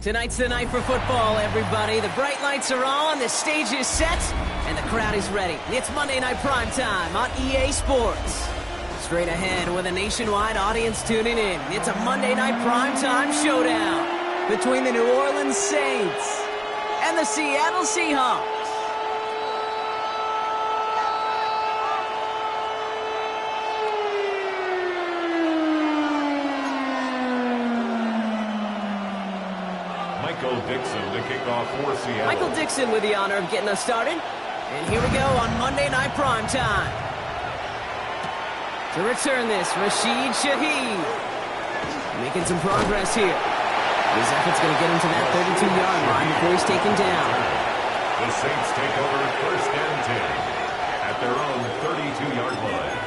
Tonight's the night for football, everybody. The bright lights are on, the stage is set, and the crowd is ready. It's Monday Night Primetime on EA Sports. Straight ahead with a nationwide audience tuning in. It's a Monday Night Primetime showdown between the New Orleans Saints and the Seattle Seahawks. Michael Dixon to kick off for Seattle. Michael Dixon with the honor of getting us started. And here we go on Monday Night Primetime. To return this, Rashid Shaheed. Making some progress here. His effort's going to get him to that 32-yard line before he's taken down. The Saints take over first and 10 at their own 32-yard line.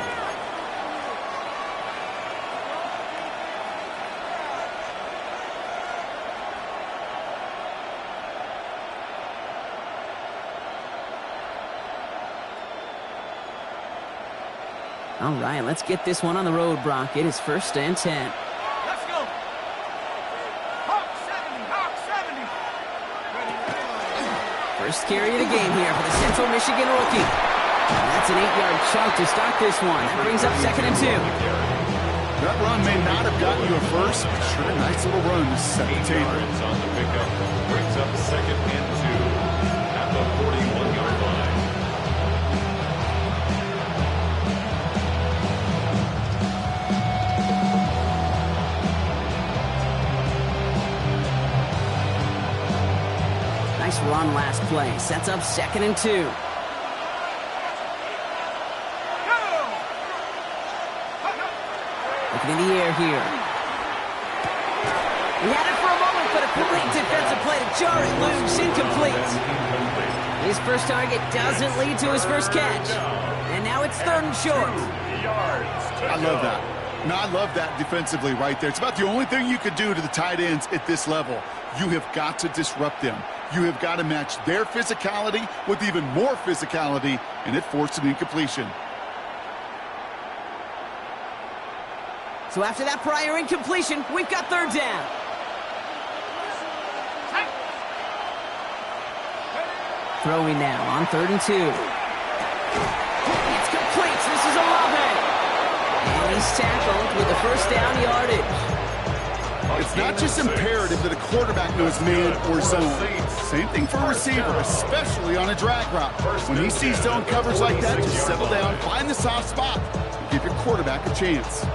All right, let's get this one on the road, Brock. It is first and 10. Let's go. Hawk 70, Hawk 70. First carry of the game here for the Central Michigan rookie. And that's an 8-yard chunk to start this one. That brings up second and 2. That run may not have gotten you a first, but sure a nice little run to set the table. On the pickup brings up second and 2 at the 41-yard line. Nice run last play. Sets up second and 2. Looking in the air here. He had it for a moment, but a great defensive play to jar it loose. Incomplete. His first target doesn't lead to his first catch. And now it's third and short. I love that. No, I love that defensively right there. It's about the only thing you could do to the tight ends at this level. You have got to disrupt them. You have got to match their physicality with even more physicality, and it forced an incompletion. So after that prior incompletion, we've got third down. Throwing now on third and 2. It's complete. This is Olave. And he's tackled with the first down yardage. It's not just imperative that a quarterback knows man or zone. Same thing for a receiver, especially on a drag route. When he sees zone coverage like that, just settle down, find the soft spot, and give your quarterback a chance.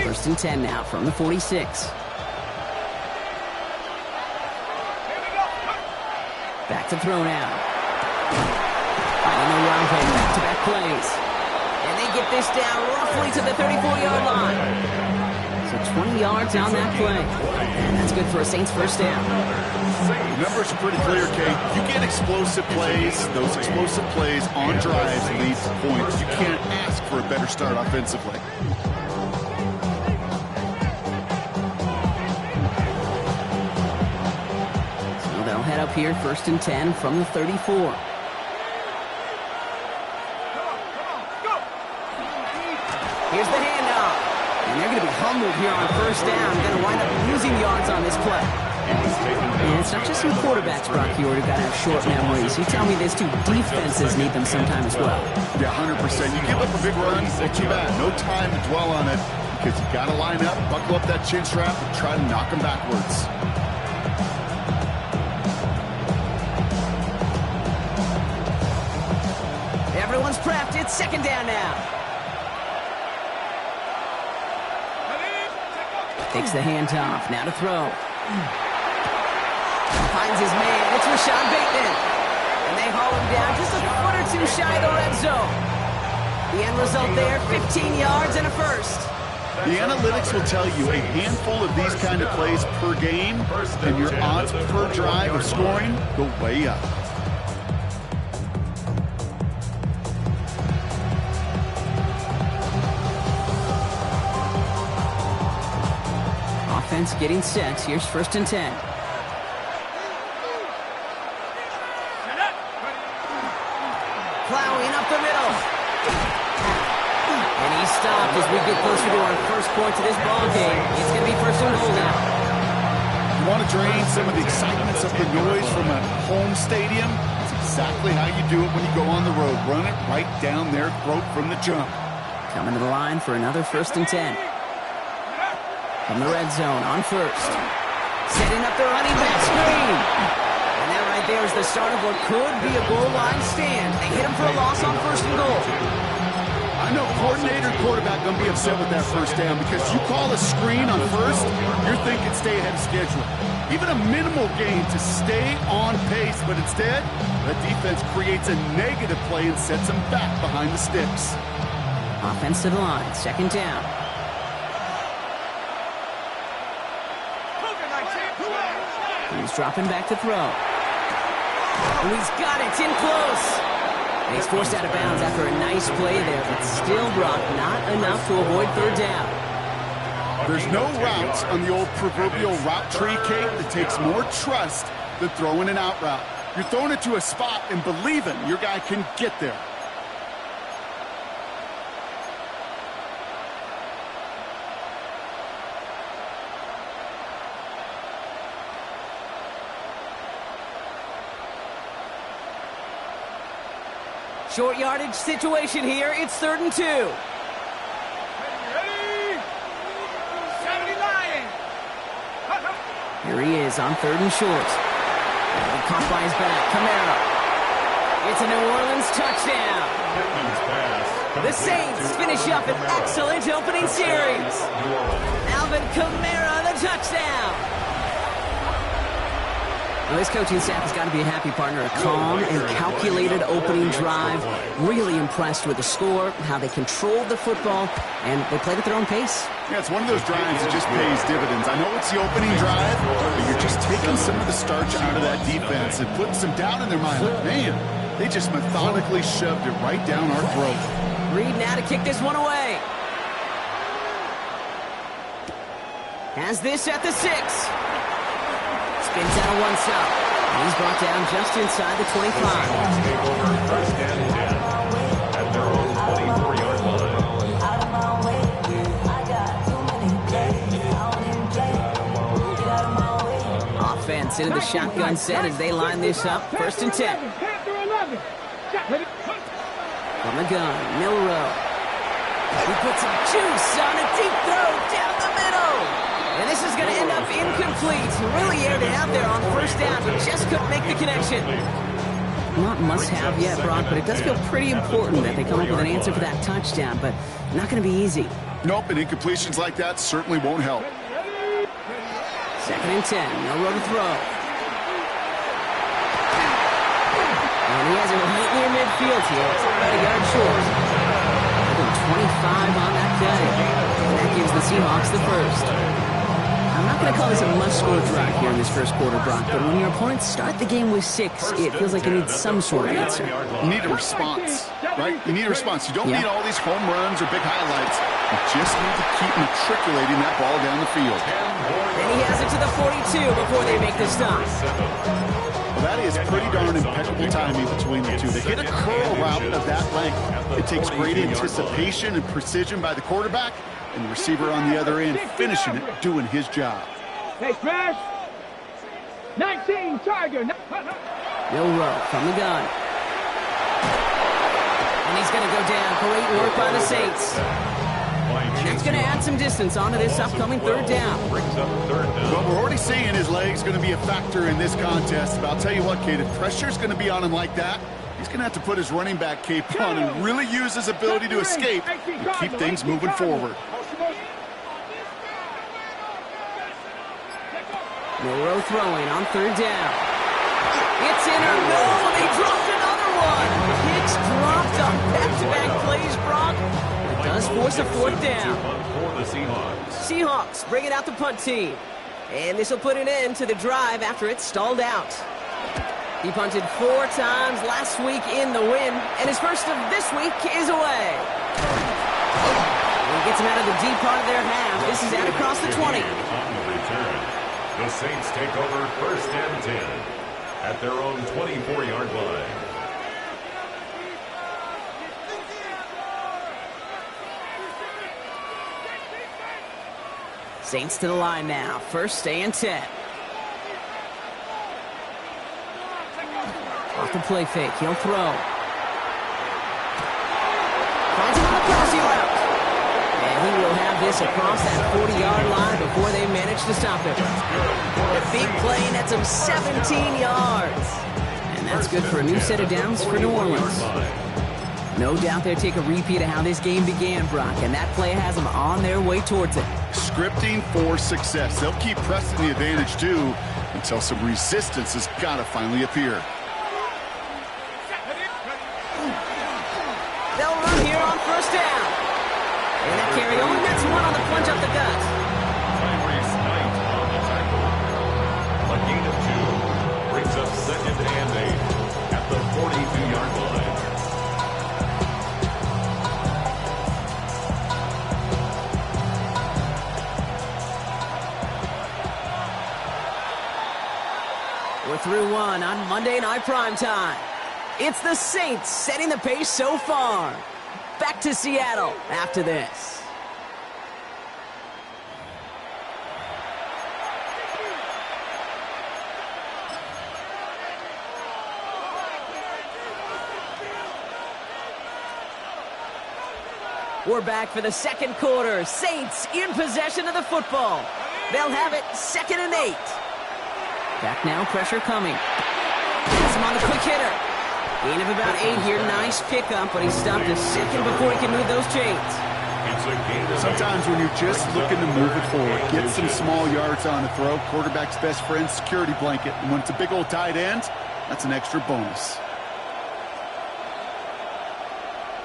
First and 10 now from the 46. Back to throw now. Finding Olave, back-to-back plays. And they get this down roughly to the 34-yard line. So 20 yards on that play. And that's good for a Saints first down. The numbers are pretty clear, Kate. You get explosive plays. Those explosive plays on drives lead to points. You can't ask for a better start offensively. So they'll head up here first and 10 from the 34. Here's the handoff. And they're going to be humbled here on first down. Going to wind up losing yards on this play. And it's not just some quarterbacks, Brock Huard, who got to have short memories. You tell me this too. Defenses need them sometime as well. Yeah, 100%. You give up a big run, well, too bad. No time to dwell on it because you got to line up, buckle up that chin strap, and try to knock them backwards. Everyone's prepped. It's second down now. Takes the handoff. Now to throw. Finds his man. It's Rashad Bateman. And they haul him down just a foot or two shy of the red zone. The end result there, 15 yards and a first. The analytics will tell you a handful of these kind of plays per game, and your odds per drive of scoring go way up. Offense getting set. Here's first and 10. Plowing up the middle. be stopped as we get closer to our first point to this ball game. It's going to be first and goal now. You want to drain some of the excitement, some of the noise from a home stadium? That's exactly how you do it when you go on the road. Run it right down their throat from the jump. Coming to the line for another 1st and 10. From the red zone on first. Setting up the running back screen. And that right there is the start of what could be a goal line stand. They hit him for a loss on 1st and goal. I know coordinator and quarterback going to be upset with that first down because you call a screen on first, you're thinking stay ahead of schedule. Even a minimal gain to stay on pace, but instead, the defense creates a negative play and sets them back behind the sticks. Offense to the line, 2nd down. He's dropping back to throw. Oh, he's got it, it's in close. And he's forced out of bounds after a nice play there, but still, Brock, not enough to avoid 3rd down. There's no routes on the old proverbial route tree, Kate, that takes more trust than throwing an out route. You're throwing it to a spot and believing your guy can get there. Short yardage situation here. It's 3rd and 2. Ready? 79. Here he is on 3rd and short. And caught by his back. Kamara. It's a New Orleans touchdown. The Saints finish up an excellent opening series. Alvin Kamara, the touchdown. Well, this coaching staff has got to be a happy partner. A calm and calculated opening drive. Really impressed with the score, how they controlled the football, and they played at their own pace. Yeah, it's one of those drives that just pays dividends. I know it's the opening drive, but you're just taking some of the starch out of that defense and putting some doubt in their mind. Like, man, they just methodically shoved it right down our throat. Reed now to kick this one away. Has this at the 6. Spins out of one side. And he's brought down just inside the 25. Take over 1st and 10 at their own 24-yard line. Offense into the shotgun set as they line this up. 1st and 10. From the gun, Milroe. He puts some juice on a deep throw down the middle. And this is going to end up incomplete. Really aired it out there on 1st down, but just couldn't make the connection. Not must-have yet, Brock, but it does feel pretty important that they come up with an answer for that touchdown, but not going to be easy. Nope, and incompletions like that certainly won't help. 2nd and 10, no road to throw. And he has it right near midfield here. It's about a yard short. 25 on that play. And that gives the Seahawks the first. I'm not going to call this a must-score drive here in this first quarter, Brock, but when your opponents start the game with 6, it feels like you need some sort of answer. You need a response, right? You need a response. You don't need all these home runs or big highlights. You just need to keep matriculating that ball down the field. And he has it to the 42 before they make the stop. Well, that is pretty darn impeccable timing between the two. They hit a curl route of that length. It takes great anticipation and precision by the quarterback, and the receiver on the other end finishing it, doing his job. Hey, Smash. 19, Tiger. Milroe from the gun. And he's going to go down. Great work by the Saints. And that's going to add some distance onto this upcoming 3rd down. Well, we're already seeing his leg's going to be a factor in this contest. But I'll tell you what, Kate, if pressure's going to be on him like that, he's going to have to put his running back cape on and really use his ability to escape and keep things moving forward. Milroe throwing on 3rd down. It's in or no, they dropped another one. Kicks dropped on back-to-back plays, Brock. It does force a 4th down. Seahawks bring it out the punt team. And this will put an end to the drive after it stalled out. He punted 4 times last week in the win, and his first of this week is away. And he gets him out of the deep part of their half. This is out across the 20. The Saints take over 1st and 10 at their own 24-yard line. Saints to the line now. First and 10. Off the play fake. He'll throw. Finds him on the crossing route. And he will have this across that 40-yard line before they manage to stop him. A big play nets him 17 yards. And that's good for a new set of downs for New Orleans. No doubt they'll take a repeat of how this game began, Brock, and that play has them on their way towards it. Scripting for success. They'll keep pressing the advantage, too, until some resistance has got to finally appear. They'll run here on first down. And that carry only nets one on the plunge up the gut. Tyrese Knight on the tackle. A gain of 2 brings up second and 8 at the 42-yard line. We're through one on Monday Night Primetime. It's the Saints setting the pace so far. Back to Seattle after this. We're back for the second quarter. Saints in possession of the football. They'll have it 2nd and 8. Back now, pressure coming. Gets him on the quick hitter. Gain of about 8 here. Nice pickup, but he stopped a second before he can move those chains. Sometimes when you're just looking to move it forward, get some small yards on the throw, quarterback's best friend, security blanket. And when it's a big old tight end, that's an extra bonus.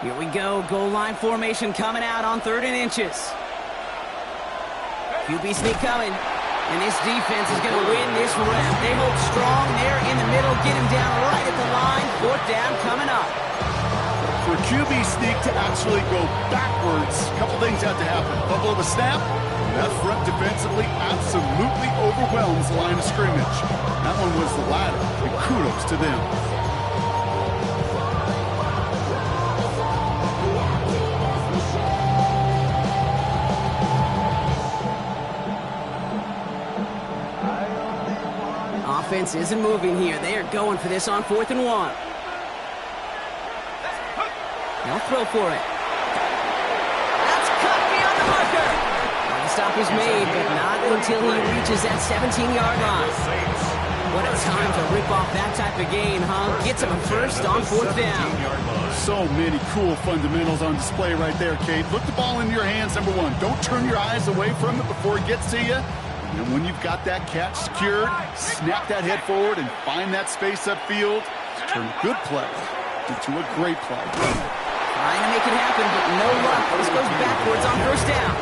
Here we go. Goal line formation coming out on 3rd and inches. QB sneak coming. And this defense is going to win this rep. They hold strong there in the middle. Get him down right at the line. 4th down coming up. For a QB sneak to actually go backwards, a couple things have to happen. Bubble of a snap. That front defensively absolutely overwhelms the line of scrimmage. That one was the latter, and kudos to them. Offense isn't moving here. They are going for this on 4th and 1. They'll throw for it. That's cut beyond the marker. Well, the stop is made, but not until he reaches that 17-yard line. What a time to rip off that type of gain, huh? Gets him a first on 4th down. So many cool fundamentals on display right there, Kate. Look the ball in your hands, number one. Don't turn your eyes away from it before it gets to you. And when you've got that catch secured, snap that head forward and find that space upfield. Turn a good play into a great play. Trying to make it happen, but no luck. This goes backwards on 1st down.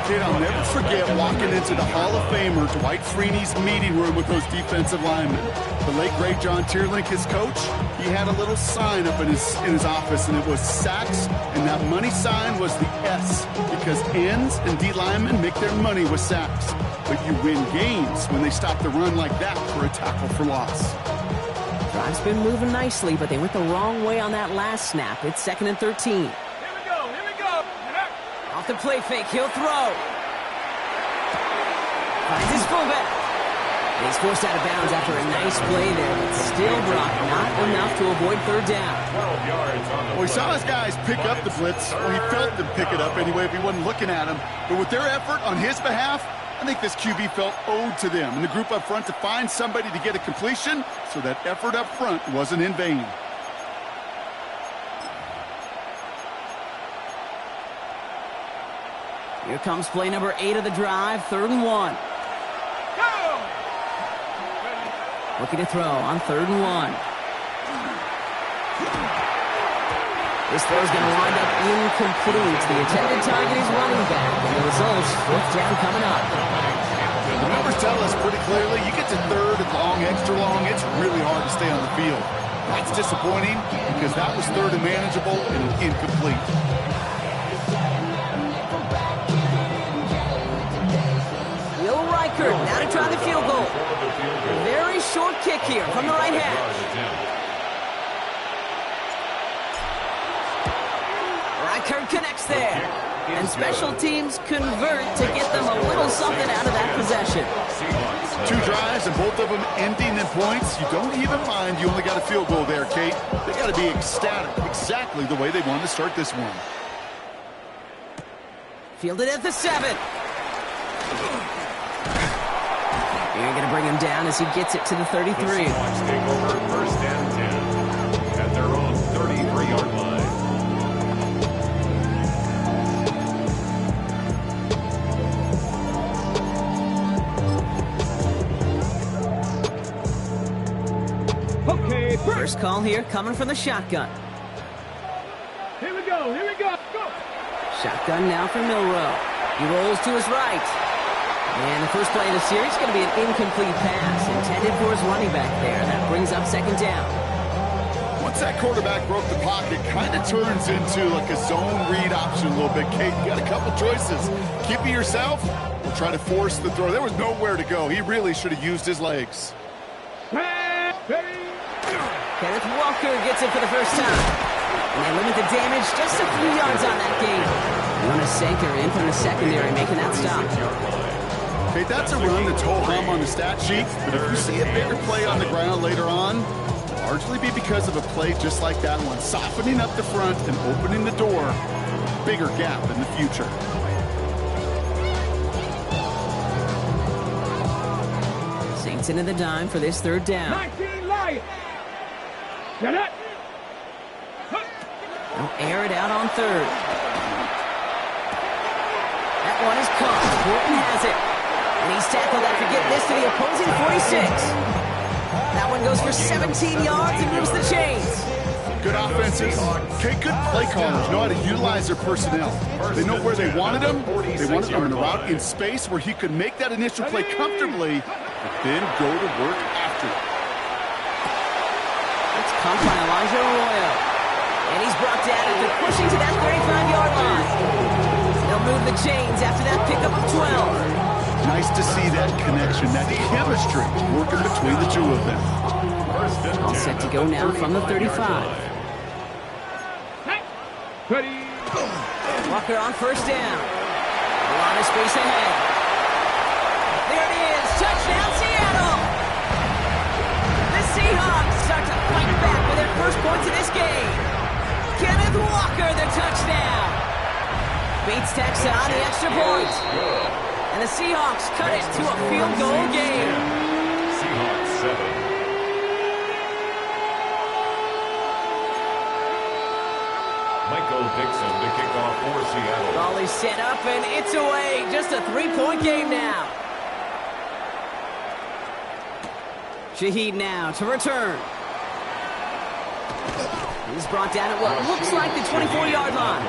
Kid, I'll never forget walking into the Hall of Famer Dwight Freeney's meeting room with those defensive linemen. The late, great John Tierlink, his coach, he had a little sign up in his office, and it was sacks, and that money sign was the S, because ends and D linemen make their money with sacks. But you win games when they stop the run like that for a tackle for loss. Drive's been moving nicely, but they went the wrong way on that last snap. It's 2nd and 13. Off the play fake, he'll throw. Finds his fullback. He's forced out of bounds after a nice play there, but still, Brock, not enough to avoid 3rd down. 12 yards on the Well, he saw his guys pick up the blitz, or he felt them pick it up anyway if he wasn't looking at him. But with their effort on his behalf, I think this QB felt owed to them and the group up front to find somebody to get a completion, so that effort up front wasn't in vain. Here comes play number 8 of the drive, 3rd and 1. Looking to throw on 3rd and 1. This throw is going to wind up incomplete. The intended target is running back, and the results, 4th down coming up. The numbers tell us pretty clearly, you get to 3rd and long, extra long, it's really hard to stay on the field. That's disappointing because that was 3rd and manageable and incomplete. Will Reichert now to try the field goal. A very short kick here from the right hash. Reichert connects there. And special teams convert to get them a little something out of that possession. 2 drives and both of them ending in points. You don't even mind you only got a field goal there, Kate. They got to be ecstatic, exactly the way they wanted to start this one. Fielded at the 7. You're going to bring him down as he gets it to the 33. The Seahawks take over 1st and 10 at their own 33-yard line. Okay, First call here coming from the shotgun. Here we go. Here we go. Go. Shotgun now for Milroe. He rolls to his right. And the first play of the series is going to be an incomplete pass intended for his running back there. That brings up 2nd down. Once that quarterback broke the pocket, kind of turns into like a zone read option a little bit. Kate, you got a couple choices. Keep it yourself or try to force the throw. There was nowhere to go. He really should have used his legs. Kenneth Walker gets it for the first time. And they limit the damage just a few yards on that game. Wanasenka in from the secondary making that stop. Okay, that's a run that's whole hum on the stat sheet, but if you see a bigger play on the ground later on, it'll largely be because of a play just like that one, softening up the front and opening the door, bigger gap in the future. Saints into the dime for this 3rd down. 19 Lions. Get it. They'll air it out on 3rd. That one is caught. Horton has it. And he's tackled after getting this to the opposing 46. That one goes for 17 yards and moves the chains. Good offenses. Okay, good play callers know how to utilize their personnel. They know where they wanted them. They wanted them in a route in space where he could make that initial play comfortably, but then go to work after it. It's caught by Elijah Arroyo. And he's brought down after pushing to that 35-yard line. They'll move the chains after that pickup of 12. Nice to see that connection, that chemistry working between the two of them. All set to go now from the 35. Ready. Walker on 1st down. A lot of space ahead. There it is. Touchdown, Seattle. The Seahawks start to fight back with their first points of this game. Kenneth Walker, the touchdown. Beats Texas on the extra point. And the Seahawks cut it to a field goal game. Seahawks 7. Michael Dixon to kick off for Seattle. Ball is set up and it's away. Just a 3-point game now. Shaheed now to return. He's brought down at what looks like the 24-yard line.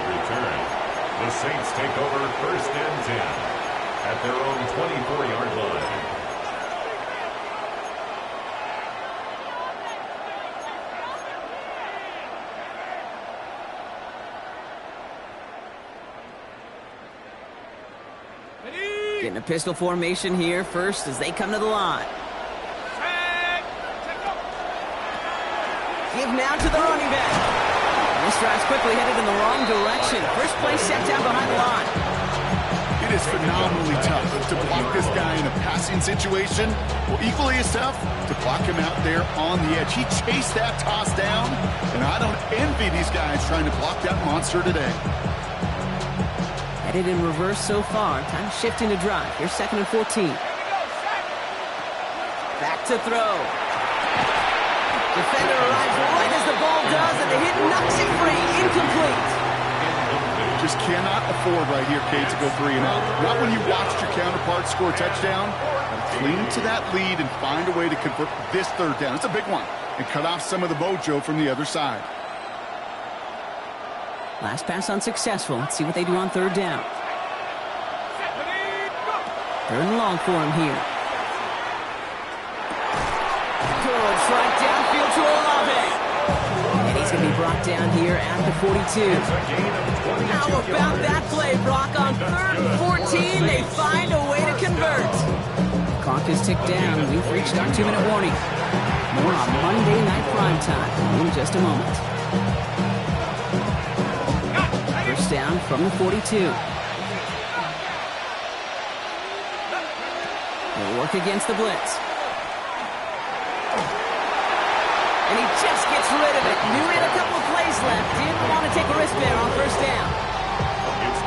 The Saints take over 1st and 10 at their own 24-yard line. Getting a pistol formation here first as they come to the line. Give now to the running back. This drive's quickly headed in the wrong direction. First play set down behind the line. It is phenomenally tough to block this guy in a passing situation. Well, equally as tough to block him out there on the edge. He chased that toss down, and I don't envy these guys trying to block that monster today. Headed in reverse so far. Time shifting to drive. Here's 2nd and 14. Back to throw. Defender arrives right as the ball does, and the hit knocks it free. Incomplete. Just cannot afford right here, Kate, to go 3 and out. Not when you watched your counterpart score a touchdown. Cling to that lead and find a way to convert this 3rd down. It's a big one. And cut off some of the mojo from the other side. Last pass unsuccessful. Let's see what they do on 3rd down. 3rd and long for him here. Good strike downfield to Olave. And he's going to be brought down here at the 42. How about that play, Brock? On 3rd and 14, they find a way to convert. Clock is ticked down. We've reached our 2-minute warning. More on Monday Night Primetime in just a moment. 1st down from the 42. He'll work against the blitz. And he just gets rid of it. Knew he had a couple of plays left. Didn't want to take a risk there on first down.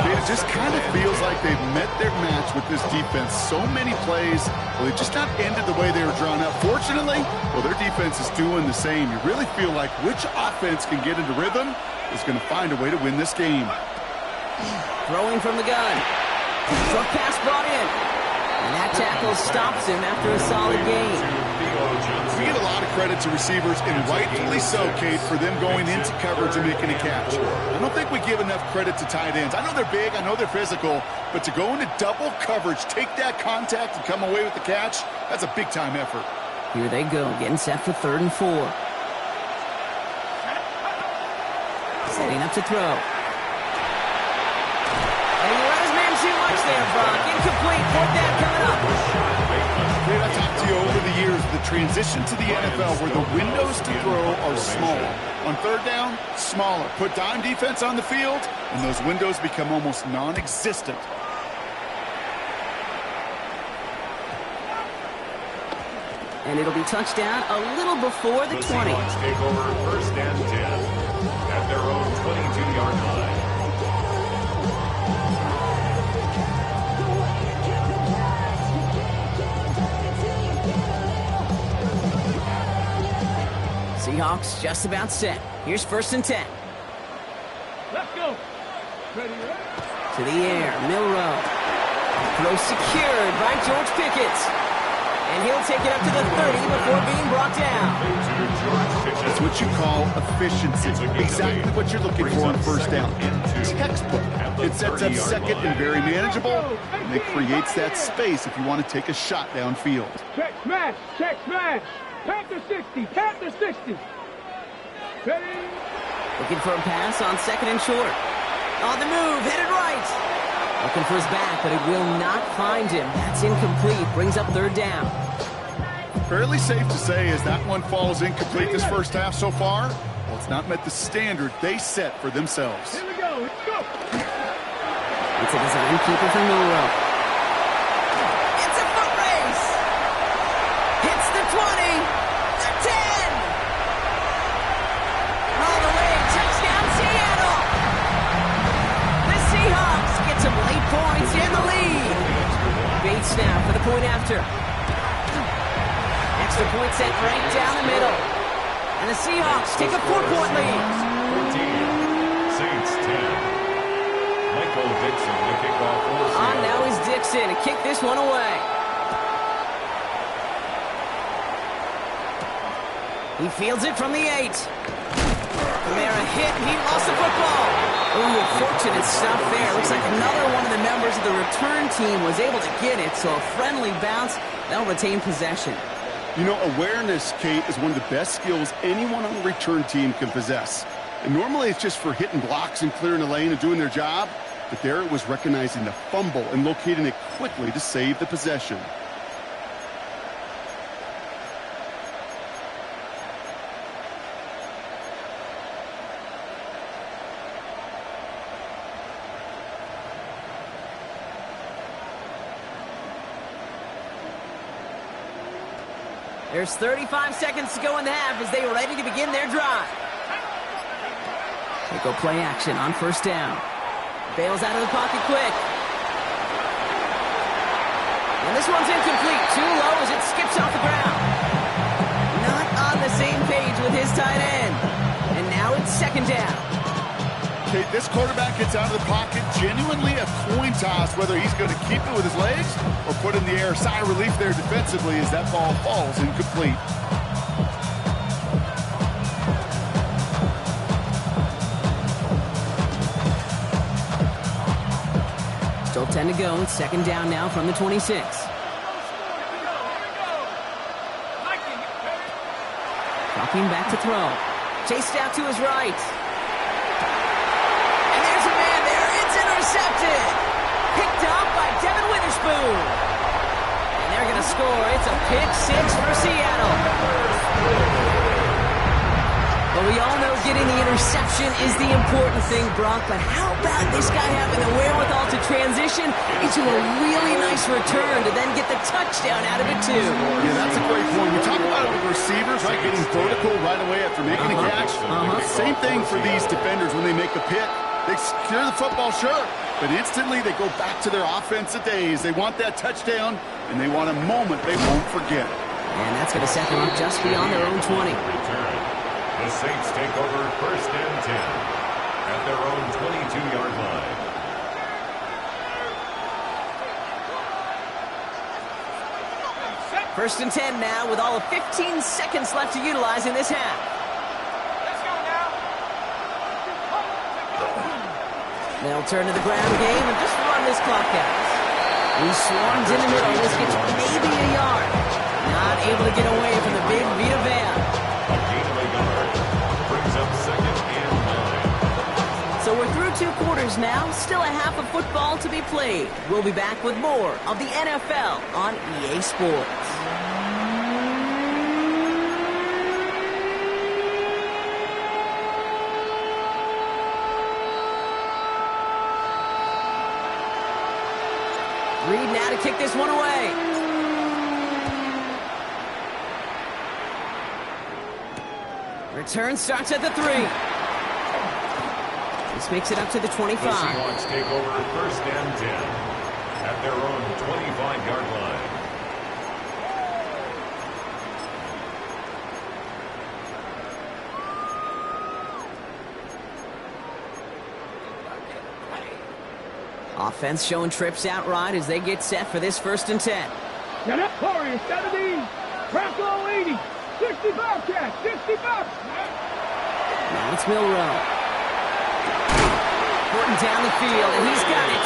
It just kind of feels like they've met their match with this defense. So many plays, well, they just not ended the way they were drawn up. Fortunately, well, their defense is doing the same. You really feel like which offense can get into rhythm is going to find a way to win this game. Throwing from the gun. Short pass brought in. And that tackle stops him after a solid gain. We get a lot of credit to receivers, and rightfully so, Kate, for them going into coverage and making a catch. I don't think we give enough credit to tight ends. I know they're big, I know they're physical, but to go into double coverage, take that contact, and come away with the catch, that's a big-time effort. Here they go, getting set for 3rd and 4. Setting up to throw. And he let his man too much there, Brock. Incomplete. 4th down coming up. Kate, I talked to you over the years, the transition to the NFL where the windows to throw are smaller. On 3rd down, smaller. Put dime defense on the field, and those windows become almost non-existent. And it'll be touchdown a little before the 20. Seahawks take over 1st and 10 at their own 22-yard line. Seahawks just about set. Here's 1st and 10. Let's go. Ready, ready. To the air, Milroe. Throw secured by George Pickett. And he'll take it up to the 30 before being brought down. That's what you call efficiency. Exactly what you're looking for on 1st down. Textbook. It sets up 2nd and very manageable, and it creates that space if you want to take a shot downfield. Check smash. Check smash. Panther 60. Panther 60. Ready. Looking for a pass on 2nd and short. On the move, headed right. Looking for his back, but it will not find him. That's incomplete. Brings up 3rd down. Fairly safe to say as that one falls incomplete this first half so far, well, it's not met the standard they set for themselves. Here we go. Let's go. It's a design keeper for Milroe. It's a foot race. Hits the 20. The 10. All the way. Touchdown, Seattle. The Seahawks get some late points in the lead. Bates now for the point after. Extra point set right down the middle. And the Seahawks take a 4-point lead. 14, Saints 10. Michael Dixon to kick off for On Seattle. now is Dixon to kick this one away. He fields it from the 8. Kamara hit, and he lost the football. Ooh, fortunate stuff there. Looks like another one of the members of the return team was able to get it, so a friendly bounce. They'll retain possession. You know, awareness, Kate, is one of the best skills anyone on the return team can possess. And normally it's just for hitting blocks and clearing the lane and doing their job. But there it was recognizing the fumble and locating it quickly to save the possession. There's 35 seconds to go in the half as they are ready to begin their drive. They go play action on 1st down. Bails out of the pocket quick. And this one's incomplete. Too low as it skips off the ground. Not on the same page with his tight end. And now it's 2nd down. Okay, this quarterback gets out of the pocket, genuinely a coin toss whether he's going to keep it with his legs or put it in the air. Sigh of relief there defensively as that ball falls incomplete. Still 10 to go. It's 2nd down now from the 26. Dropping back to throw. Chased out to his right. And there's a man there. It's intercepted. Picked up by Devin Witherspoon. And they're going to score. It's a pick 6 for Seattle. Well, we all know getting the interception is the important thing, Brock, but how about this guy having the wherewithal to transition into a really nice return to then get the touchdown out of it, too? Yeah, that's a great point. We talk about it with receivers, right, getting vertical right away after making a catch. Same thing for these defenders when they make a pick. They secure the football, sure, but instantly they go back to their offensive days. They want that touchdown, and they want a moment they won't forget. And that's going to set them up just beyond their own 20. The Saints take over 1st and 10 at their own 22-yard line. First and 10 now with all of 15 seconds left to utilize in this half. Let's go now. They'll turn to the ground game and just run this clock out. He swarms in the middle. This gets maybe a yard. Not able to get away from the big Vita Vea. A gain of a yard brings up 2nd and 9. So we're through 2 quarters now. Still a half of football to be played. We'll be back with more of the NFL on EA Sports. Reed now to kick this one away. Return starts at the 3. This makes it up to the 25. The Seahawks take over 1st and 10 at their own 25-yard line. Offense showing trips out right as they get set for this 1st and 10. Get up, Corey, 70. Crackle, 80. 60 Bobcats, 60 bucks. Now it's Milrow. Porting down the field, and he's got it.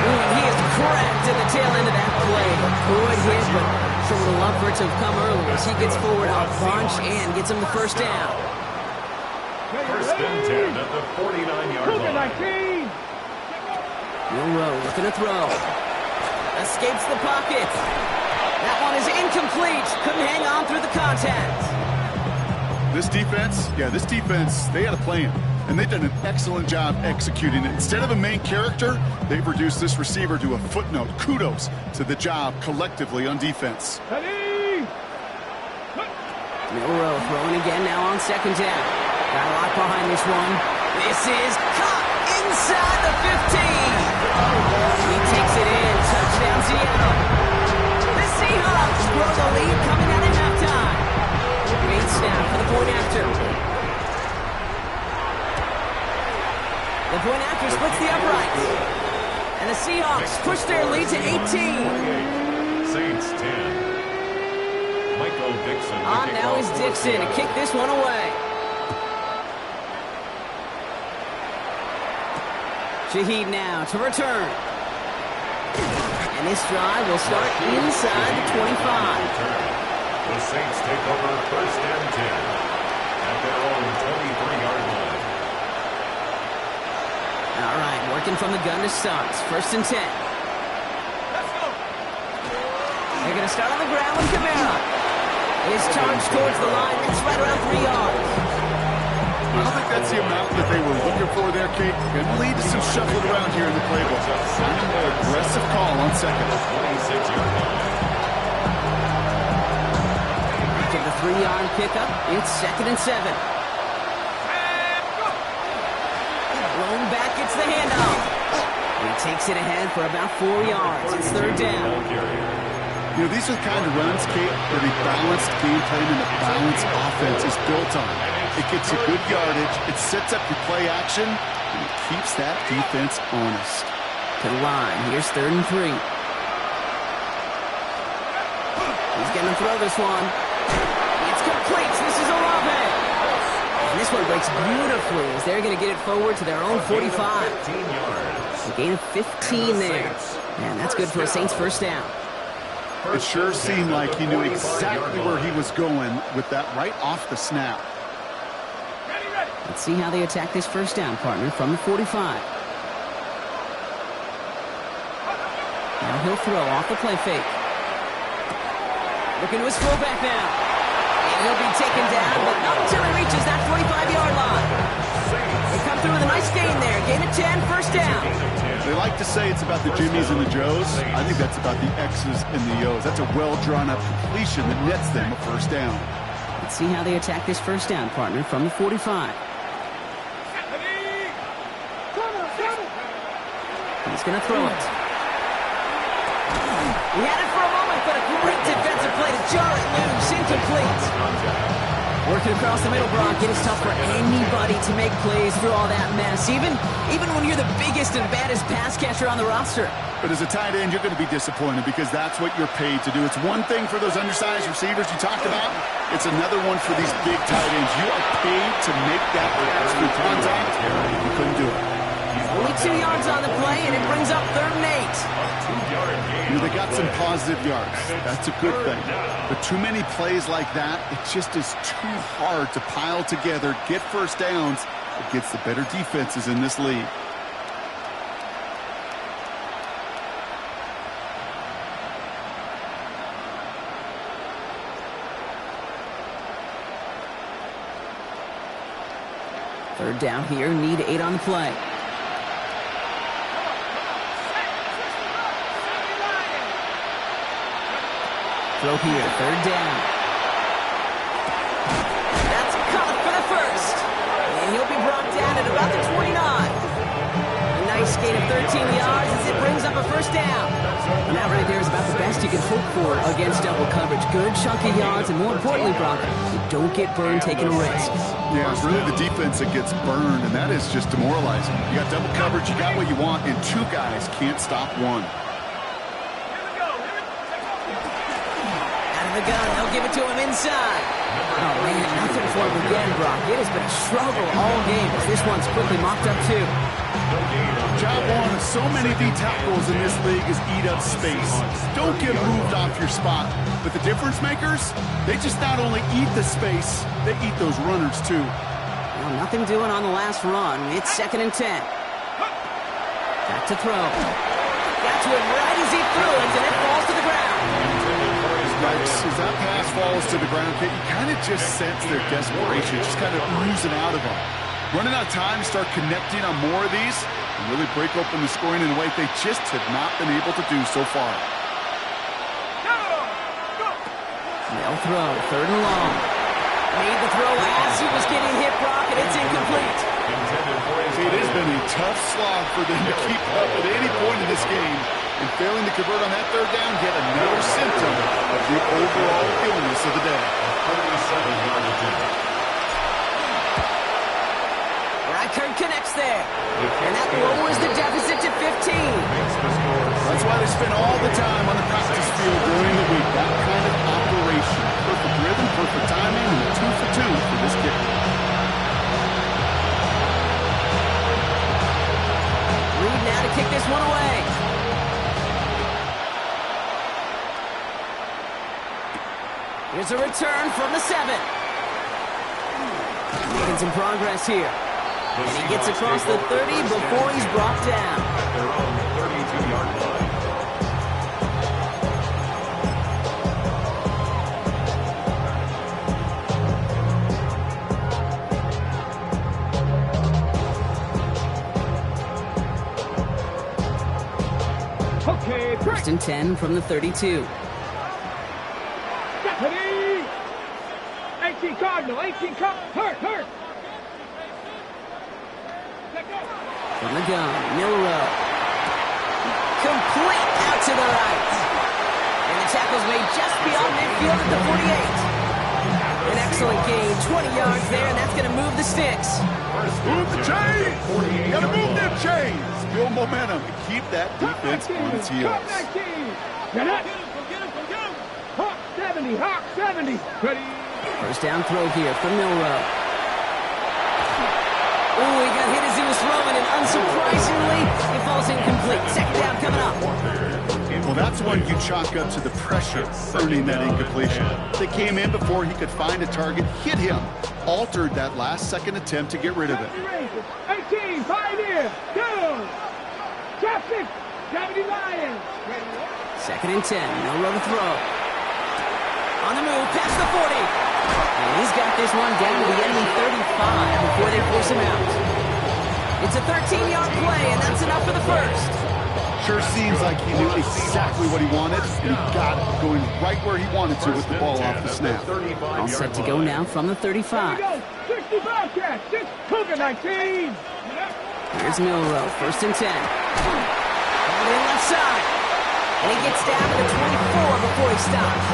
Ooh, and he is cracked at the tail end of that play. Good hit, but sure would have loved for it to have come earlier as he gets forward a bunch and gets him the 1st down. 1st and 10 at the 49-yard line. Milrow looking to throw. Escapes the pocket. That one is incomplete. Couldn't hang on through the contact. This defense, they had a plan, and they've done an excellent job executing it. Instead of a main character, they've reduced this receiver to a footnote. Kudos to the job collectively on defense. Milrow throwing again now on 2nd down. Got a lot behind this one. This is caught inside the 15. He takes it in. Touchdown, Seattle. The Seahawks grow the lead coming out at halftime. Great snap for the point after. The point after splits the uprights. And the Seahawks push their lead to 18. Saints 10. Michael Dixon. On now is Dixon to kick this one away. Shaheed now to return. And this drive will start inside the 25. The Saints take over 1st and 10 at their own 23-yard line. All right, working from the gun to start. 1st and 10. Let's go. They're going to start on the ground with Kamara. His charge towards the line. It's right around 3 yards. I don't think that's the amount that they were looking for there, Kate. Going to lead to some shuffling around here in the playbook. Aggressive call on 2nd. 26-yard line. After the 3-yard pickup, it's 2nd and 7. Blown back, it's the handoff. He takes it ahead for about 4 yards. It's 3rd down. You know, these are the kind of runs, Kate, that a balanced game plan and a balanced offense is built on. It gets you good yardage, it sets up your play action, and it keeps that defense honest. To the line, here's 3rd and 3. He's going to throw this one. It's complete. This is Olave. And this one breaks beautifully as they're going to get it forward to their own 45. 15 yards. A gain of 15 there. And that's good for a Saints 1st down. It sure seemed like he knew exactly where he was going with that right off the snap. Let's see how they attack this 1st down, partner, from the 45. Now he'll throw off the play fake. Looking to his fullback now. And he'll be taken down, but not until he reaches that 45-yard line. They come through with a nice gain there. Gain of 10, first down. They like to say it's about the Jimmies and the Joes. I think that's about the X's and the O's. That's a well-drawn-up completion that nets them a first down. Let's see how they attack this first down, partner, from the 45. He's going to throw it. He had it for a moment, but a great defensive play to jar it loose. Incomplete. Working across the middle, Brock. It is tough for anybody to make plays through all that mess, even when you're the biggest and baddest pass catcher on the roster. But as a tight end, you're going to be disappointed because that's what you're paid to do. It's one thing for those undersized receivers you talked about. It's another one for these big tight ends. You are paid to make that pass through contact. You couldn't do it. Only 2 yards on the play, and it brings up 3rd and 8. They got some positive yards. That's a good thing. But too many plays like that, it just is too hard to pile together, get first downs against the better defenses in this league. Third down here, need 8 on the play. Throw here, 3rd down. That's caught for the first. And he'll be brought down at about the 29. A nice gain of 13 yards as it brings up a first down. And that right there is about the best you can hope for against double coverage. Good chunk of yards, and more importantly, Brock, you don't get burned taking a risk. Yeah, it's really the defense that gets burned, and that is just demoralizing. You got double coverage, you got what you want, and 2 guys can't stop one. The gun, they'll give it to him inside. Oh man, nothing for him again, Brock. It has been a struggle all game as this one's quickly mopped up too. Job one of so many D tackles in this league is eat up space. Don't get moved off your spot. But the difference makers, they just not only eat the space, they eat those runners too. Well, nothing doing on the last run. It's 2nd and 10. Back to throw. Got to it right as he threw it, and it falls to the ground. As that pass falls to the ground, you kind of just sense their desperation, just kind of oozing out of them. Running out of time to start connecting on more of these and really break open the scoring in a way they just have not been able to do so far. They'll throw, 3rd and long. Made the throw as he was getting hit, Brock, and it's incomplete. It has been a tough slog for them to keep up at any point in this game. And failing to convert on that 3rd down, yet another symptom of the overall illness of the day. Reichert connects there. And that lowers the deficit to 15. That's why they spend all the time on the practice field during the week. That kind of operation. Perfect rhythm, perfect timing, and 2 for 2 for this kicker. Reed now to kick this one away. Here's a return from the 7. Making some progress here. And he gets across the 30 before he's brought down. At their own 32-yard line. Okay, 1st and 10 from the 32. Deputy! 18 Cardinal, 18 hurt! From the gun, Milrow. Complete out to the right. And the tackle's made just beyond midfield at the 48. An excellent gain, 20 yards there, and that's going to move the sticks. Move the chains! Gotta move them chains! Build momentum and keep that defense on its heels. Get it! Hawk 70! Ready? First down throw here from Milrow. Oh, he got hit as he was throwing, and unsurprisingly, it falls incomplete. 2nd down coming up. Well, that's one you chalk up to the pressure earning that incompletion. They came in before he could find a target, hit him, altered that last-second attempt to get rid of it. 18, Pioneer, go! Traffic, 70 Lions. 2nd and 10, Milrow to throw. On the move, past the 40. And he's got this one down to the enemy 35 before they force him out. It's a 13-yard play, and that's enough for the first. Sure seems like he knew exactly what he wanted, and he got it going right where he wanted to with the ball off the snap. All set to go now from the 35. Here we go. 60 Bobcats. Just Cougar 19. Here's Milroe, first and 10. On the left side. And he gets down to the 24 before he stops.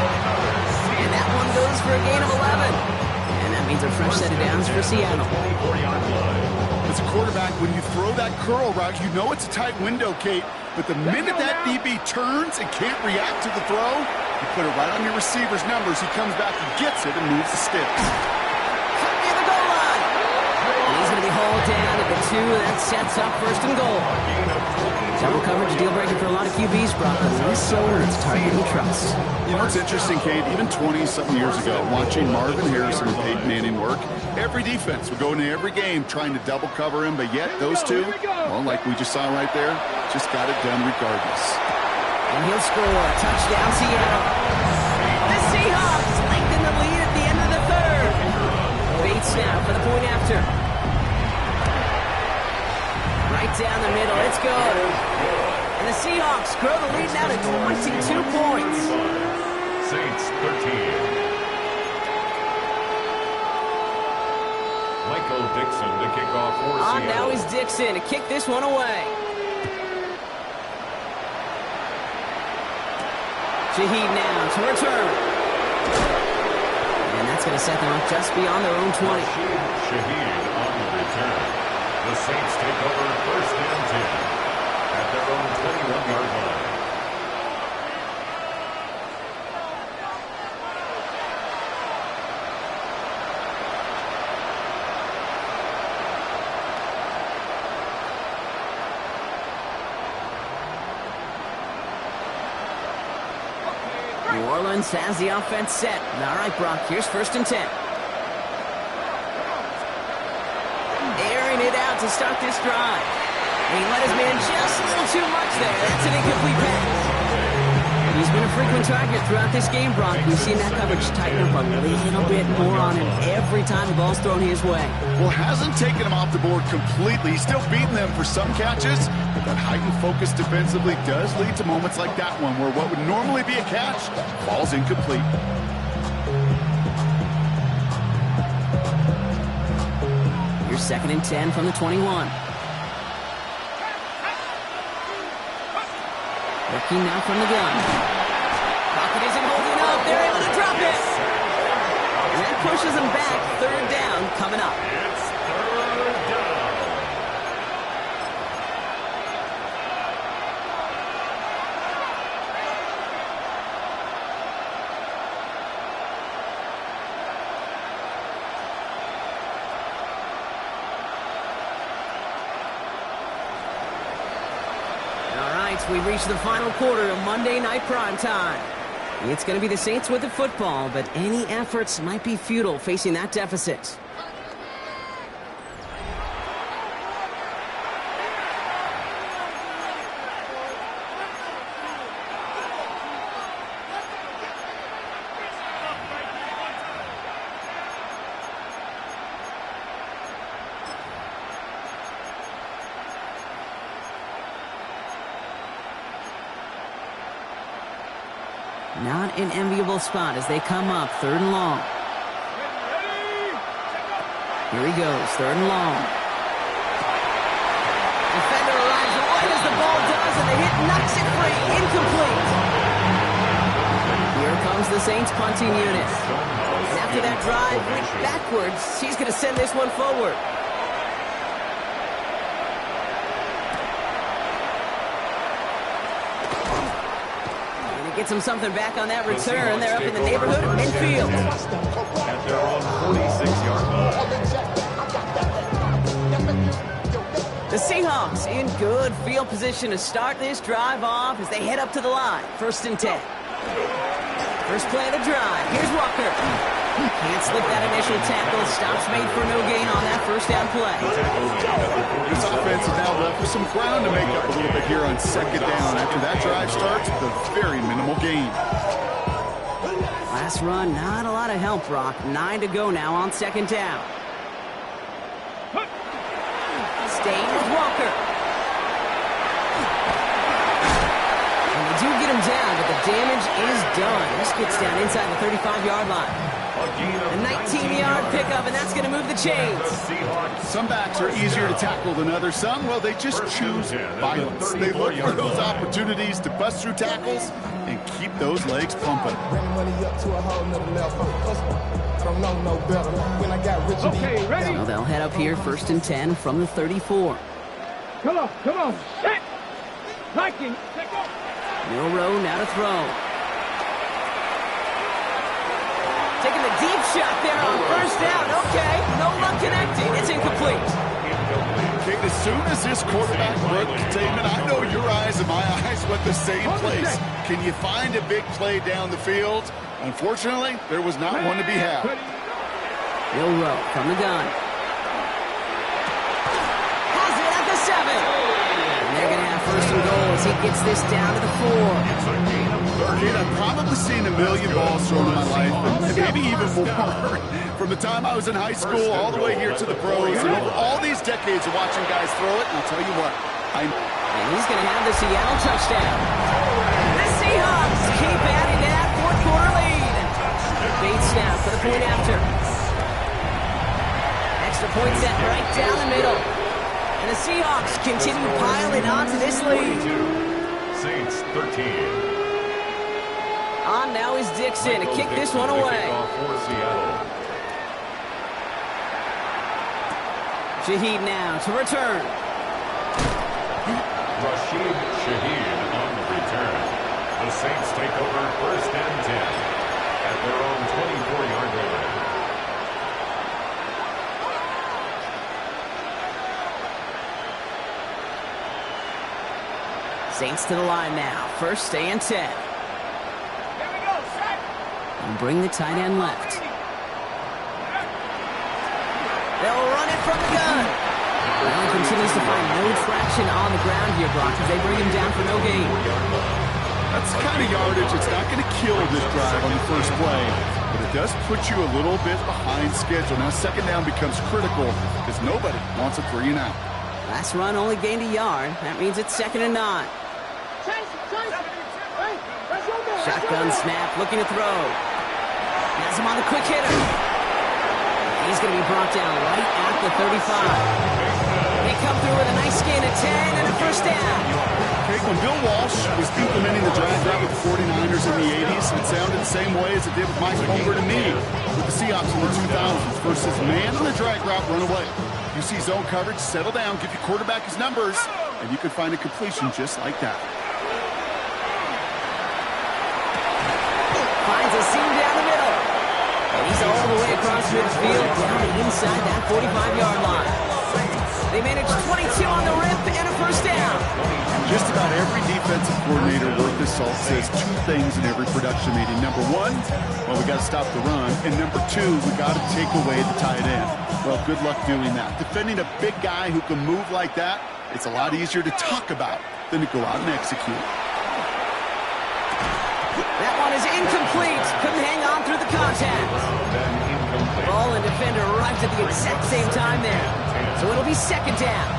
And that one goes for a gain of 11. And that means a fresh set of downs for Seattle. As a quarterback, when you throw that curl route, you know it's a tight window, Kate. But the minute that DB turns and can't react to the throw, you put it right on your receiver's numbers. He comes back and gets it and moves the sticks. Cut near the goal line. And he's going to be hauled down at the 2. That sets up first and goal. Double coverage deal breaker for a lot of QBs, Brock. But so it's target and trust. You know what's interesting, Kate? Even 20-something years ago, watching Marvin Harrison and Peyton Manning work, every defense would go into every game trying to double cover him, but yet those two, well, like we just saw right there, just got it done regardless. And he'll score. Touchdown, Seattle. The Seahawks lengthen the lead at the end of the third. Bates now for the point after. Right down the middle. It's good. And the Seahawks grow the lead now to 22 points. Saints 13. Michael Dixon to kick off for Seattle. Now is Dixon to kick this one away. Shaheed now to return. And that's going to set them up just beyond their own 20. Shaheed on the return. The Saints take over first and 10 at their own 21-yard line. New Orleans has the offense set. All right, Brock, here's first and 10. Airing it out to start this drive. And he let his man just a little too much there. That's an incomplete pass. He's been a frequent target throughout this game, Brock. We've seen that coverage tighten up a little bit more on him every time the ball's thrown his way. Well, hasn't taken him off the board completely. He's still beating them for some catches, but that heightened focus defensively does lead to moments like that one where what would normally be a catch falls incomplete. Here's second and 10 from the 21. Working now from the gun. Pocket isn't holding up. They're able to drop it. And that pushes them back. Third down coming up. It's third down. We reach the final quarter of Monday Night Primetime. It's going to be the Saints with the football, but any efforts might be futile facing that deficit. Not an enviable spot as they come up, third and long. Here he goes, third and long. Defender arrives right as the ball does, and the hit knocks it free, incomplete. Here comes the Saints punting unit. And after that drive went backwards, he's going to send this one forward. Gets him something back on that return. They're up in the neighborhood of midfield. At their own 46-yard line. The Seahawks in good field position to start this drive off as they head up to the line. First and 10. First play of the drive. Here's Walker. Can't slip that initial tackle. Stops made for no gain on that first down play. This offense is now left with some ground to make up a little bit here on second down. After that drive starts with a very minimal gain. Last run, not a lot of help, Brock. 9 to go now on second down. Staying with Walker. And they do get him down, but the damage is done. This gets down inside the 35-yard line. A 19-yard pickup, and that's going to move the chains. Some backs are easier to tackle than others. Some, well, they just choose violence. They look for those opportunities to bust through tackles and keep those legs pumping. Okay, ready? So they'll head up here, 1st and 10 from the 34. Come on, set. Viking, take off. Milroe now to throw. Taking the deep shot there on 1st down. Okay, no luck connecting. It's incomplete. Kate, as soon as this quarterback broke containment, I know your eyes and my eyes went the same place. Can you find a big play down the field? Unfortunately, there was not one to be had. Milroe from the gun. Has it at the 7. And they're going to have 1st and goal as he gets this down to the 4. Kate, I've probably seen a million balls thrown in my life, and maybe even more. From the time I was in high school all the way here to the pros, and over all these decades of watching guys throw it, and I'll tell you what, and he's going to have the Seattle touchdown. The Seahawks keep adding to that 4th-quarter lead. Bait snap for the point after. Extra point set right down the middle. And the Seahawks continue piling onto this lead. Saints 13. On now is Dixon to kick this one away. Shaheed now to return. Rashid Shaheed on the return. The Saints take over 1st and 10 at their own 24-yard line. Saints to the line now. 1st and 10. And bring the tight end left. They'll run it from the gun. Allen continues to find no traction on the ground here, Brock, as they bring him down for no gain. that's the kind of yardage. It's not going to kill this drive on the first play, but it does put you a little bit behind schedule. Now second down becomes critical because nobody wants a 3 and out. Last run only gained a yard. That means it's 2nd and 9. Shotgun snap, looking to throw. Has him on the quick hitter. He's going to be brought down right at the 35. They come through with a nice gain of 10 and a 1st down. Okay, when Bill Walsh was implementing the drag route with the 49ers in the 80s, it sounded the same way as it did with Mike Holmgren and me with the Seahawks in the 2000s versus man on the drag route, run away. You see zone coverage, settle down, give your quarterback his numbers, and you can find a completion just like that. Finds a seam down the middle. And he's all the way across midfield down to inside that 45-yard line. They managed 22 on the rip and a 1st down. Just about every defensive coordinator worth his salt says 2 things in every production meeting. Number 1, well, we got to stop the run. And number 2, we got to take away the tight end. Well, good luck doing that. Defending a big guy who can move like that, it's a lot easier to talk about than to go out and execute. That one is incomplete. Couldn't hang on through the contact. Ball and defender arrived at the exact same time there. So it'll be 2nd down.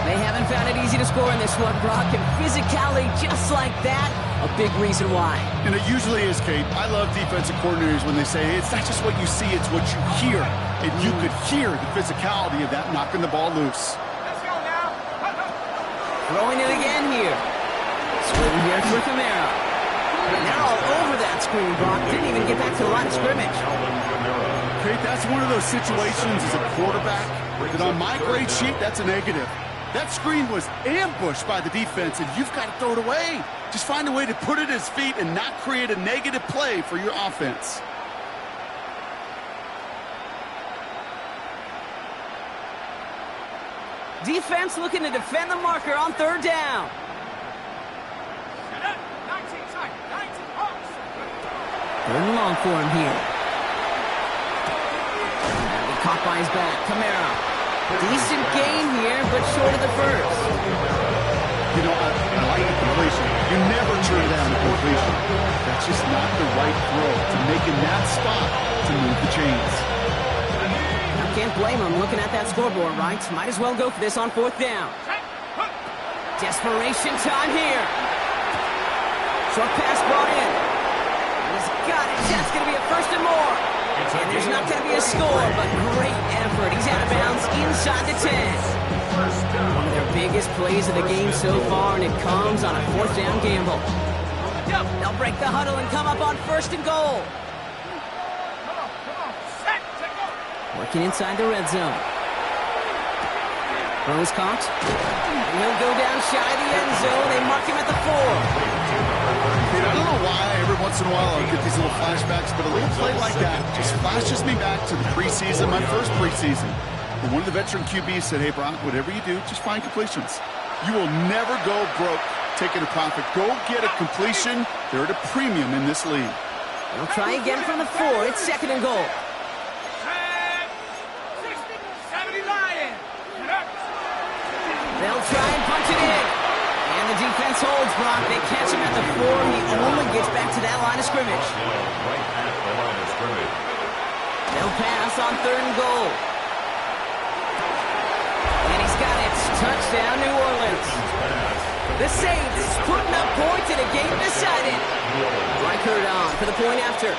They haven't found it easy to score in this one, Brock, and physicality just like that, a big reason why. And it usually is, Kate. I love defensive coordinators when they say, hey, it's not just what you see, it's what you hear. And you could hear the physicality of that knocking the ball loose. Throwing it again here. Swing here for Kamara. Now all over that screen, Brock. Didn't even get back to the line of scrimmage. Kate, that's one of those situations as a quarterback that on my grade sheet, that's a negative. That screen was ambushed by the defense, and you've got to throw it away. Just find a way to put it at his feet and not create a negative play for your offense. Defense looking to defend the marker on 3rd down. Third and long for him here. That'll be caught by his back. Kamara. Decent gain here, but short of the 1st. You know, I like the completion. You never turn down a completion. That's just not the right throw to make in that spot to move the chains. I can't blame him looking at that scoreboard, right? Might as well go for this on 4th down. Desperation time here. Short pass brought in. He's got it. That's going to be a 1st and more. And there's not going to be a score, but great effort. He's out of bounds inside the 10. One of their biggest plays of the game so far, and it comes on a 4th down gamble. They'll break the huddle and come up on 1st and goal. Working inside the red zone. Throws caught. And he'll go down shy of the end zone. They mark him at the 4. I don't know why every once in a while I'll get these little flashbacks, but a little play like that just flashes me back to the preseason, my first preseason. But one of the veteran QBs said, hey, Brock, whatever you do, just find completions. You will never go broke taking a profit. Go get a completion. They're at a premium in this league. They'll try again from the 4. It's 2nd and goal. They'll try and punch it in. And the defense holds, Brock. They catch him at the 4. He only gets back to that line of scrimmage. Right at the line of scrimmage. They'll pass on 3rd and goal. And he's got it. Touchdown, New Orleans. The Saints putting up points in a game decided. Reichert on for the point after.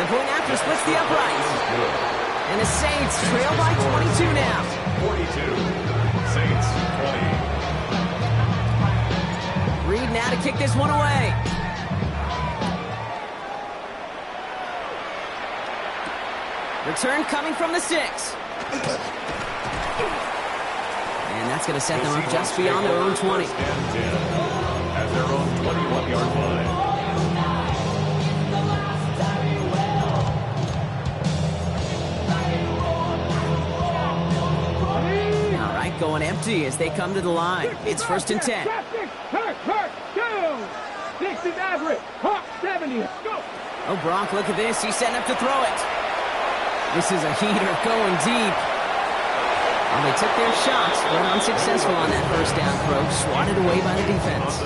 The point after splits the uprights. And the Saints trail by 22 now. 42. Saints 20. Reed now to kick this one away. Return coming from the 6. And that's going to set them up just beyond their own 20. At their own 21-yard line. All right, going empty as they come to the line. It's 1st and 10. Hurt, down. 6 is average. Hawk 70. Go. Oh, Brock, look at this. He's setting up to throw it. This is a heater going deep. Well, they took their shots, but unsuccessful on that 1st down throw. Swatted away by the defense.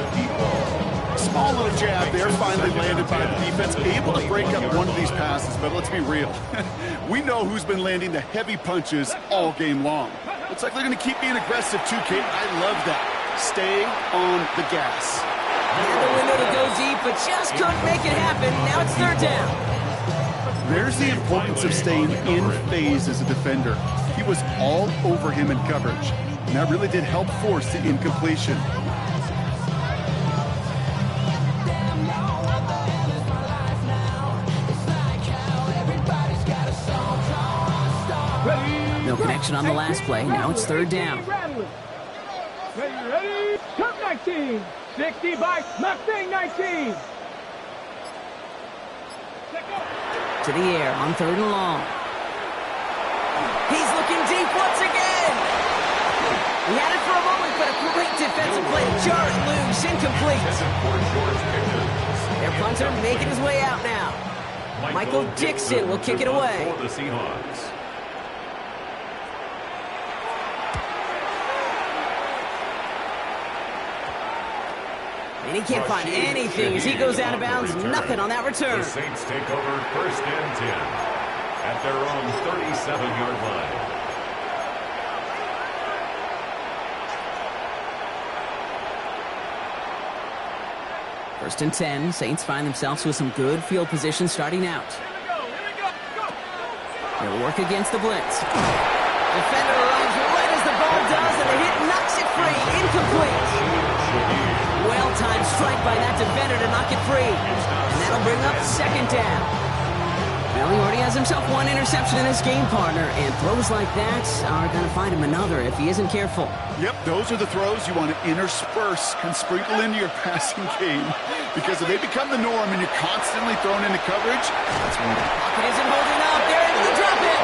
Small little jab there, finally landed by the defense. Able to break up one of these passes, but let's be real. We know who's been landing the heavy punches all game long. Looks like they're going to keep being aggressive too, Kate. I love that. Stay on the gas. Had the window to go deep, but just couldn't make it happen. Now it's 3rd down. There's the importance of staying in phase as a defender. He was all over him in coverage, and that really did help force the incompletion. No connection on the last play. Now it's 3rd down. Ready? Top 19. 60 by Mustang 19. To the air on 3rd and long. He's looking deep once again. He had it for a moment, but a great defensive play to jar it loose. Incomplete. Their punter making his way out now. Michael Dixon will kick it away. For the Seahawks. And he can't find anything as he goes out of bounds. Nothing on that return. The Saints take over 1st and 10 at their own 37-yard line. First and 10. Saints find themselves with some good field position starting out. They'll work against the blitz. Defender runs right as the ball does, and the hit knocks it free. Incomplete. Well-timed strike by that defender to knock it free. And that'll bring up 2nd down. Well, he already has himself one interception in this game, partner, and throws like that are going to find him another if he isn't careful. Yep, those are the throws you want to intersperse and sprinkle into your passing game. Because if they become the norm and you're constantly thrown into coverage, that's when Pocket isn't holding up. They're able to drop it.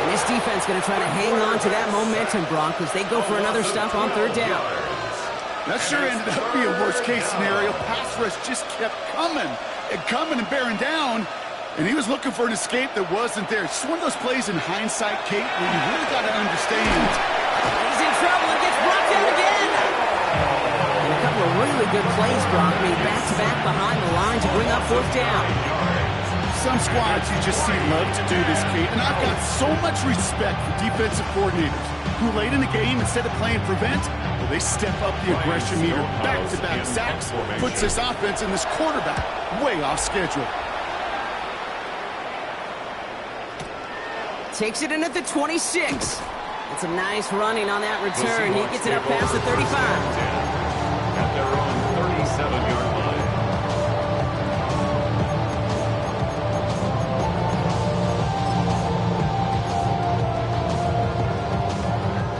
And this defense going to try to hang on to that momentum, Brock, as they go for another stop on 3rd down. that sure ended up being a worst-case scenario. Pass rush just kept coming and bearing down. And he was looking for an escape that wasn't there. It's one of those plays in hindsight, Kate, where you really got to understand. He's in trouble and gets brought down again. And a couple really good plays, Brock, made back-to-back behind the line to bring up fourth down. Some squads you just see love to do this, Kate, and I've got so much respect for defensive coordinators who late in the game, instead of playing prevent, well, they step up the aggression meter. Back-to-back sacks puts this offense and this quarterback way off schedule. Takes it in at the 26. It's a nice running on that return. He gets it up past the 35. At their own 37-yard line.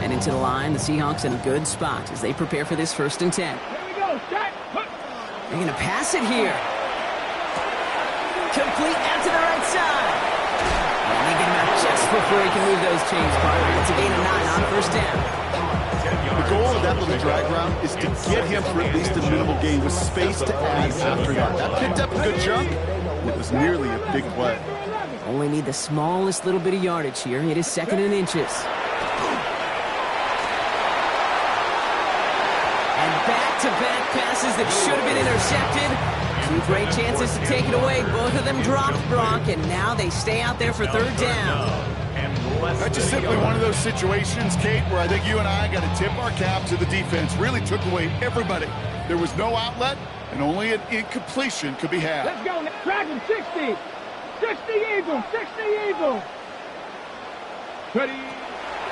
And into the line, the Seahawks in a good spot as they prepare for this 1st and 10. Here we go, Jack. They're going to pass it here. Complete out to the right side. And they get him out just before he can move those chains, partner. It's a gain of 9 on 1st down. The goal of that little drag route is to get him for at least a minimal gain with space to add after that. That picked up a good chunk, and it was nearly a big play. Only need the smallest little bit of yardage here. It is 2nd and inches. And back-to-back passes that should have been intercepted. 2 great chances to take it away. Both of them dropped, Brock, and now they stay out there for 3rd down. That's just simply one of those situations, Kate, where I think you and I got to tip our cap to the defense. Really took away everybody. There was no outlet, and only an incompletion could be had. Let's go. Dragon 60. 60 Eagles. 60 Eagles. Ready.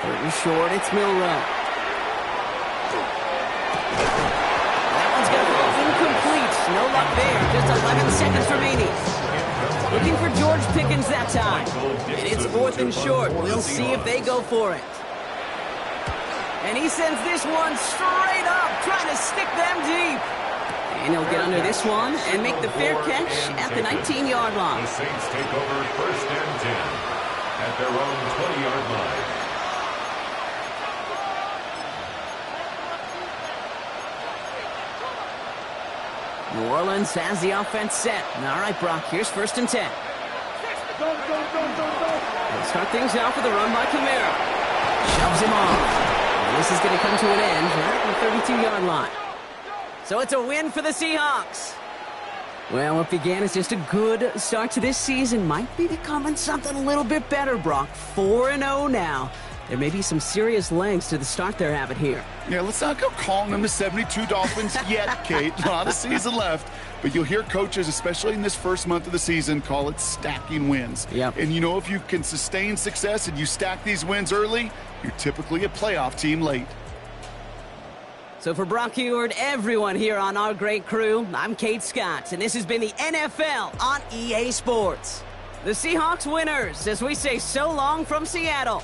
3rd and short. It's Milrow. That one's going to go incomplete. No luck there. Just 11 seconds remaining. Looking for George Pickens that time. And it's 4th and short. We'll see if they go for it. And he sends this one straight up, trying to stick them deep. And he'll get under this one and make the fair catch at the 19-yard line. The Saints take over 1st and 10 at their own 20-yard line. New Orleans has the offense set. All right, Brock, here's 1st and 10. Go. They'll start things off with a run by Kamara. Shoves him off. And this is going to come to an end right at the 32-yard line. So it's a win for the Seahawks. Well, what began as just a good start to this season might be becoming something a little bit better, Brock. 4-0 now. There may be some serious legs to the start they're having here. Yeah, let's not go calling them the 72 Dolphins yet, Kate. A lot of season left. But you'll hear coaches, especially in this first month of the season, call it stacking wins. Yep. And you know, if you can sustain success and you stack these wins early, you're typically a playoff team late. So for Brock Huard, everyone here on our great crew, I'm Kate Scott, and this has been the NFL on EA Sports. The Seahawks winners, as we say so long from Seattle.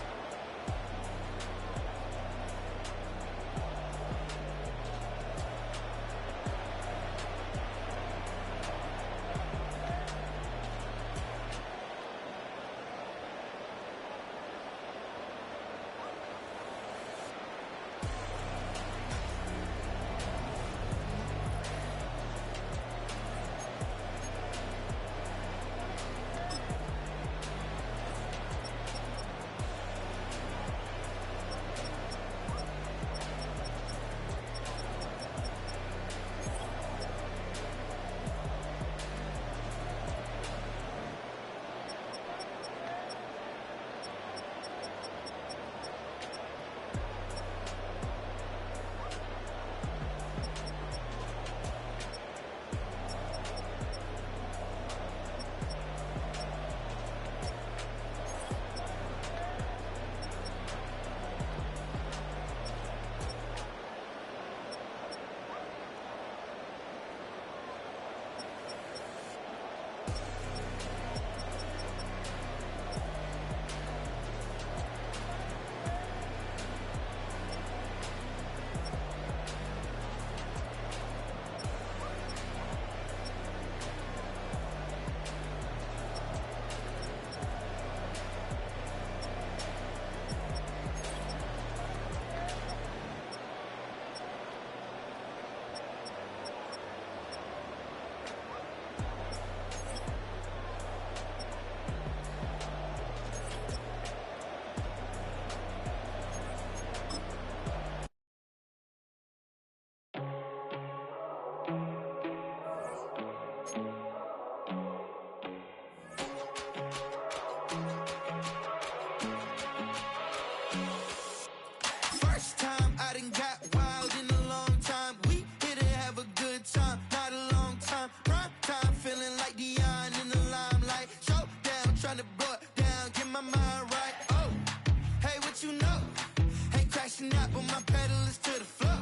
crashing out, but my pedal is to the floor.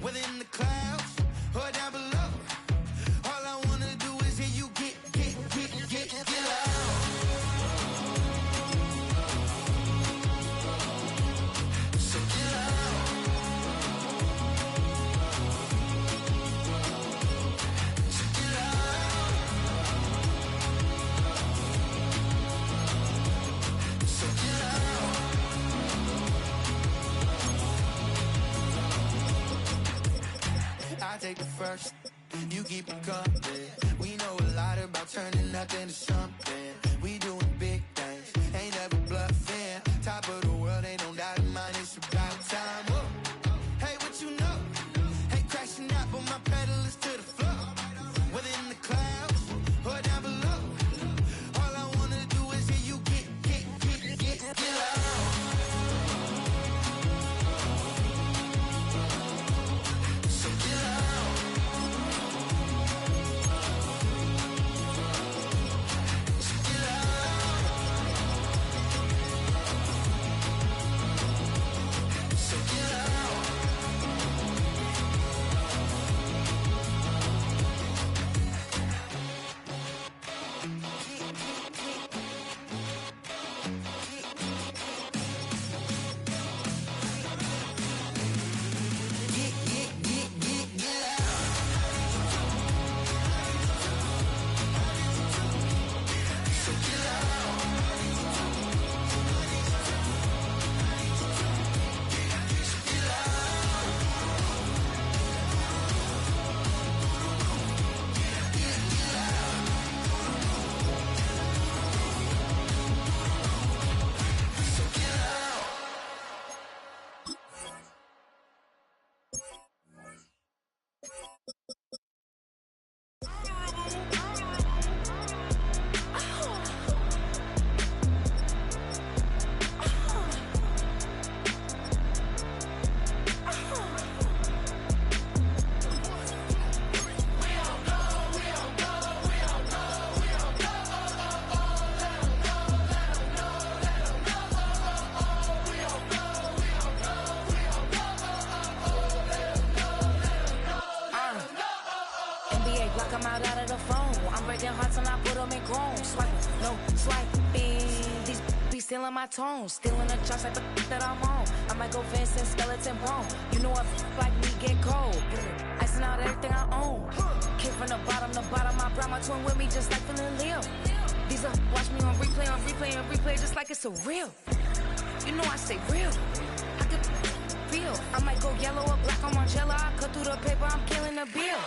Whether in the clouds or down below, all I wanna do is hear you get loud. So get loud. So get loud. So get loud. I take the first, you keep it coming. We know a lot about turning nothing to something. We doing big things, ain't never bluffing. Top of the world, ain't no doubt in mine, it's about time. Whoa. Hey, what you know? Hey, crashing out, but my pedal is to the floor. Whether in the clouds or down below, all I wanna do is hear you get loud. So get loud. So get loud. So get loud. Get loud. So get loud. So get loud. Get loud. So get loud. NBA, block 'em out of the phone. I'm breaking hearts and I put 'em in chrome. Swiping, no swiping. These be stealing my tones. Stealing the charts like the that I'm on. I might go fence and skeleton bone. You know a like me get cold. Icing out everything I own. Came from the bottom, I brought my twin with me just like feeling Leo. These are watch me on replay, just like it's a real. You know I stay real. I could feel. I might go yellow or black on Margiela. I cut through the paper, I'm killing the bill.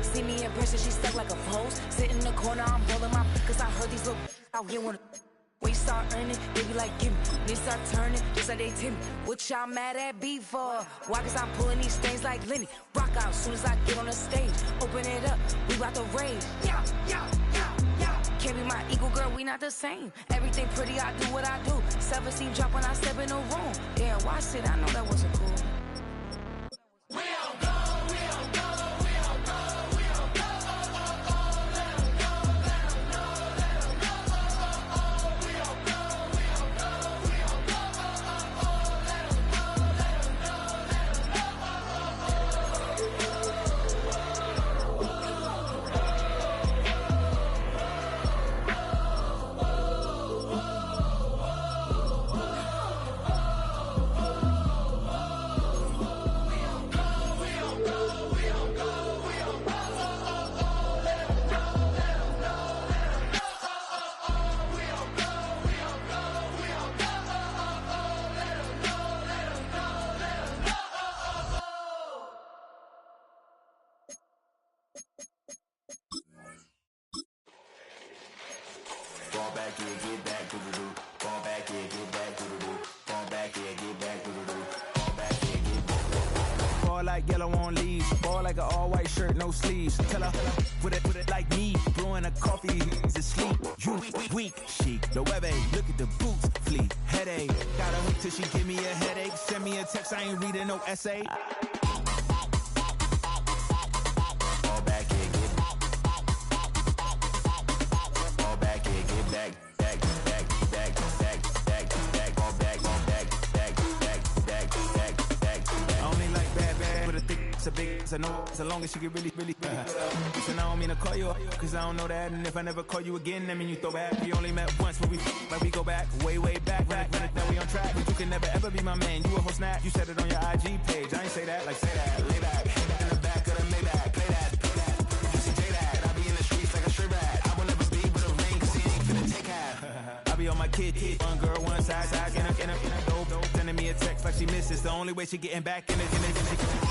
See me in pressure, she stuck like a post. Sit in the corner, I'm rolling my cause I heard these little out here wanna. When you start earning, they be like, give me. When you start turning, just like they tell me. What y'all mad at me for? Why? Cause I'm pulling these things like Lenny. Rock out soon as I get on the stage. Open it up, we bout to rage. Can't be my equal, girl, we not the same. Everything pretty, I do what I do. Self-esteem drop when I step in the room. Damn, watch it, I know that wasn't cool. like yellow on leaves. Ball like an all-white shirt, no sleeves. Tell her, put it like me. Blowing a coffee, he's asleep. You weak, chic. The web look at the boots, fleet. Headache, got a hook till she give me a headache. Send me a text, I ain't reading no essay. All back here, get all back here, get back. A big, I know as long as she get really Listen, I don't mean to call you up, cause I don't know that. And if I never call you again, that mean you throw back. We only met once, but we go back, way back. Run it down, we on track. But you can never ever be my man. You a whole snap, you said it on your IG page. I ain't say that, like say that. Lay back, in the back of the Maybach. Play that. You see J that, I be in the streets like a strip rat. I will never be with a ring, cause he ain't finna take half. I be on my kid, one girl, one side, in a dope. Sending me a text like she misses. The only way she getting back in it.